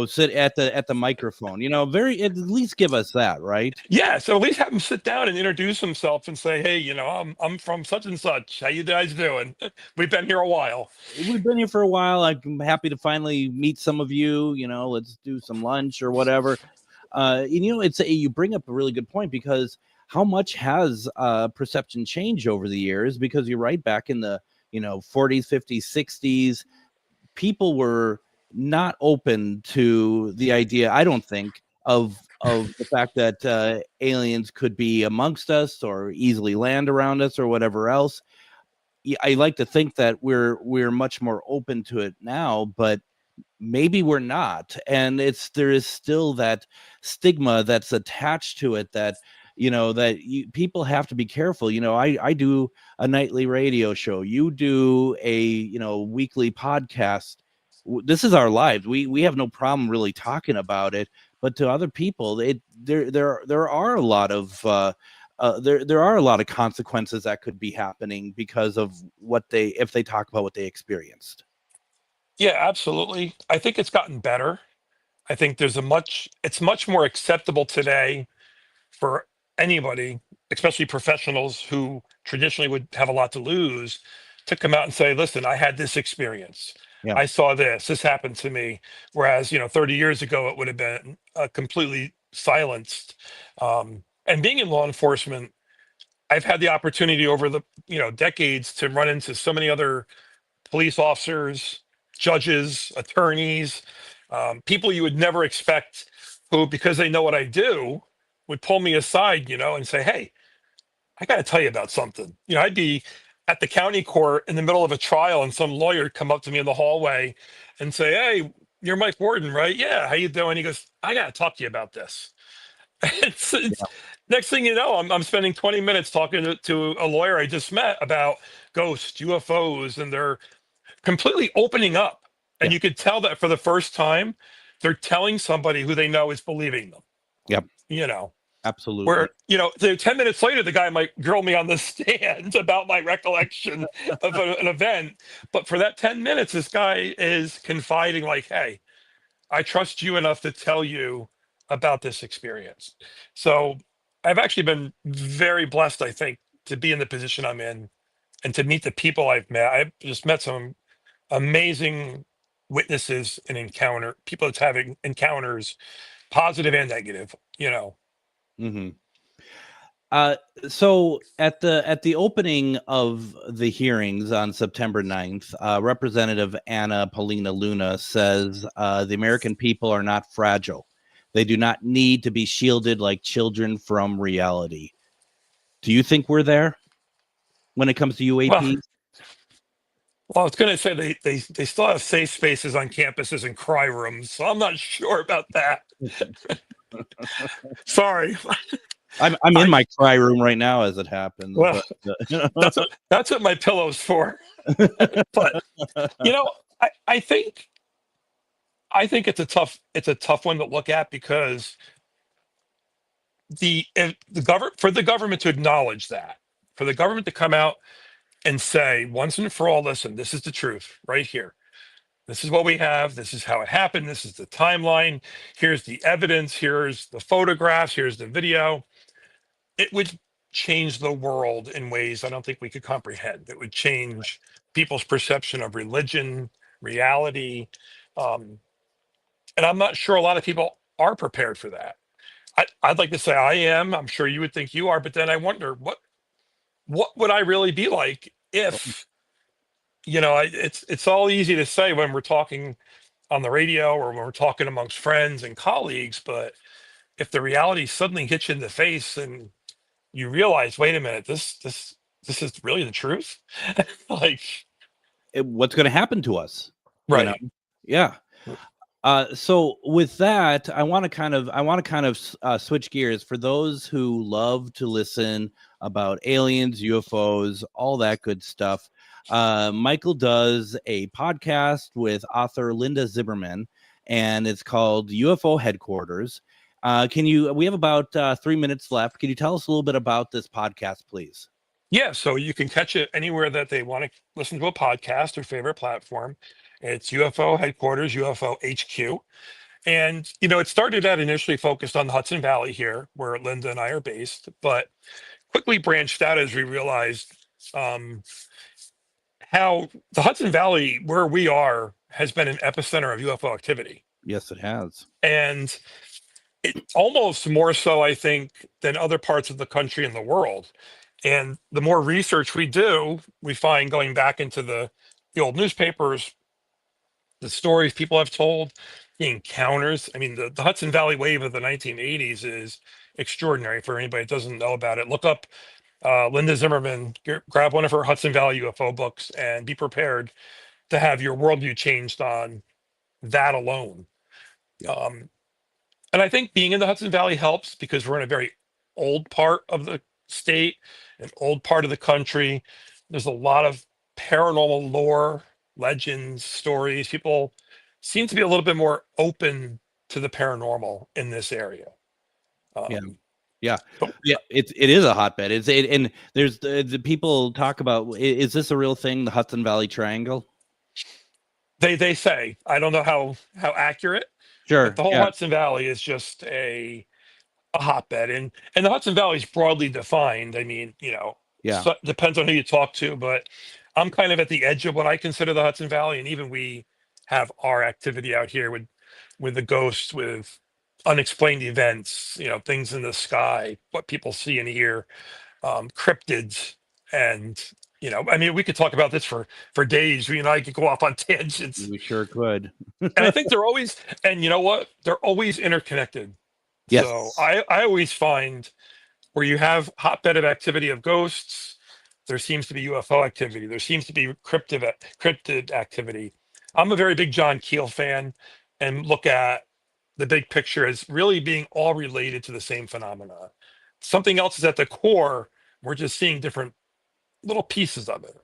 Sit at the microphone. At least give us that, right? Yeah. So at least have him sit down and introduce himself and say, "Hey, I'm from such and such. How you guys doing? We've been here a while. We've been here for a while. I'm happy to finally meet some of you. Let's do some lunch or whatever." You bring up a really good point, because how much has perception changed over the years? Because you're right, back in the 40s, 50s, 60s, people were not open to the idea, I don't think, of the fact that aliens could be amongst us or easily land around us or whatever else. I like to think that we're much more open to it now, but maybe we're not. And there is still that stigma that's attached to it that people have to be careful. I do a nightly radio show. You do a weekly podcast. This is our lives. We have no problem really talking about it, but to other people, there are a lot of there are a lot of consequences that could be happening because of if they talk about what they experienced. Yeah, absolutely. I think it's gotten better. I think it's much more acceptable today for anybody, especially professionals who traditionally would have a lot to lose, to come out and say, listen, I had this experience. Yeah. I saw this happened to me. Whereas, 30 years ago, it would have been completely silenced. And being in law enforcement, I've had the opportunity over the decades to run into so many other police officers, judges, attorneys, people you would never expect who, because they know what I do, would pull me aside, and say, "Hey, I got to tell you about something." I'd be at the county court in the middle of a trial, and some lawyer would come up to me in the hallway and say, "Hey, you're Mike Worden, right? Yeah, how you doing?" He goes, "I got to talk to you about this." It's next thing you know, I'm spending 20 minutes talking to a lawyer I just met about ghosts, UFOs, and they're completely opening up. And Yeah. you could tell that for the first time, they're telling somebody who they know is believing them. Yep. Absolutely. Where, 10 minutes later, the guy might grill me on the stand about my recollection of an event. But for that 10 minutes, this guy is confiding, like, "Hey, I trust you enough to tell you about this experience." So I've actually been very blessed, I think, to be in the position I'm in and to meet the people I've met. I've just met some amazing witnesses and people that's having encounters, positive and negative. hmm So at the opening of the hearings on September 9th, Representative Anna Paulina Luna says the American people are not fragile. They do not need to be shielded like children from reality. Do you think we're there when it comes to UAP? Well, I was going to say they still have safe spaces on campuses and cry rooms, so I'm not sure about that. Sorry. I'm in my cry room right now as it happens. Well, but, that's what my pillow's for. But I think it's a tough one to look at, because the government to acknowledge that, for the government to come out and say once and for all, "Listen, this is the truth right here. This is what we have. This is how it happened. This is the timeline. Here's the evidence. Here's the photographs. Here's the video." It would change the world in ways I don't think we could comprehend. It would change people's perception of religion, reality. Um, and I'm not sure a lot of people are prepared for that. I'd like to say I am. I'm sure you would think you are, but then I wonder what would I really be like if, it's all easy to say when we're talking on the radio or when we're talking amongst friends and colleagues, but if the reality suddenly hits you in the face and you realize, wait a minute, this is really the truth. Like, what's going to happen to us? right. Yeah. So with that, I want to kind of switch gears for those who love to listen about aliens, UFOs, all that good stuff. Michael does a podcast with author Linda Zimmerman, and it's called UFO Headquarters. We have about 3 minutes left. Can you tell us a little bit about this podcast, please? Yeah, so you can catch it anywhere that they want to listen to a podcast, or favorite platform. It's UFO Headquarters, UFO HQ. And, it started out initially focused on the Hudson Valley here, where Linda and I are based, but quickly branched out as we realized how the Hudson Valley, where we are, has been an epicenter of UFO activity. Yes, it has. And it almost more so, I think, than other parts of the country and the world. And the more research we do, we find, going back into the old newspapers, the stories people have told, the encounters. I mean, the Hudson Valley wave of the 1980s is extraordinary. For anybody that doesn't know about it, look up Linda Zimmerman, grab one of her Hudson Valley UFO books, and be prepared to have your worldview changed on that alone. And I think being in the Hudson Valley helps, because we're in a very old part of the state, an old part of the country. There's a lot of paranormal lore, legends, stories. People seem to be a little bit more open to the paranormal in this area. Yeah. It is a hotbed. And there's the people talk about, is this a real thing, the Hudson Valley Triangle? They say, I don't know how accurate. Sure. But the whole Hudson Valley is just a hotbed, and the Hudson Valley is broadly defined. I mean, so it depends on who you talk to, but I'm kind of at the edge of what I consider the Hudson Valley, and even we have our activity out here with the ghosts, with unexplained events, things in the sky, what people see and hear. cryptids. And, I mean, we could talk about this for days. You and I could go off on tangents. We sure could. And I think they're always, and you know what? They're always interconnected. Yes. So I always find where you have hotbed of activity of ghosts, there seems to be UFO activity. There seems to be cryptid activity. I'm a very big John Keel fan and look at the big picture as really being all related to the same phenomena. Something else is at the core. We're just seeing different little pieces of it.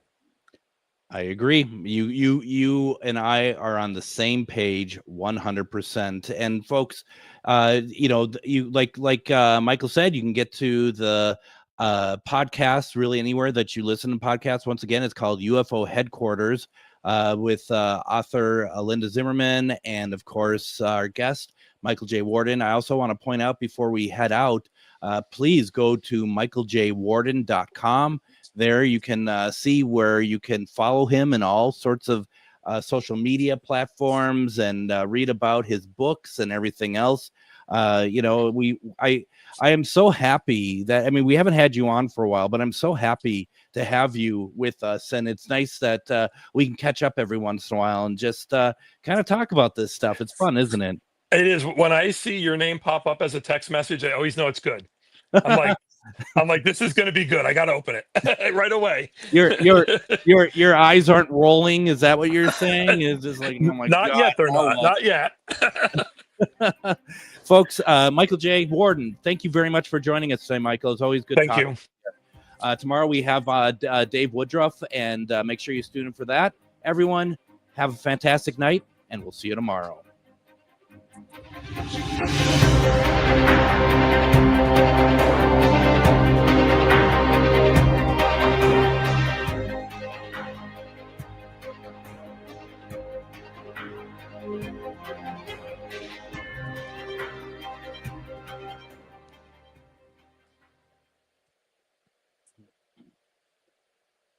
I agree. You and I are on the same page 100%. And folks, you like Michael said, you can get to the podcast really anywhere that you listen to podcasts. Once again, it's called UFO Headquarters with author Linda Zimmerman and, of course, our guest, Michael J. Worden. I also want to point out before we head out, please go to michaeljwarden.com. There you can see where you can follow him in all sorts of social media platforms and read about his books and everything else. I am so happy that, I mean, we haven't had you on for a while, but I'm so happy to have you with us. And it's nice that we can catch up every once in a while and just kind of talk about this stuff. It's fun, isn't it? It is. When I see your name pop up as a text message, I always know it's good. I'm like, this is going to be good. I got to open it right away. Your eyes aren't rolling. Is that what you're saying? Is just like, oh my not God, yet. They're not yet. Folks, Michael J. Worden, thank you very much for joining us today, Michael. It's always good. Thank you. Tomorrow we have Dave Woodruff, and make sure you tune in for that. Everyone, have a fantastic night, and we'll see you tomorrow.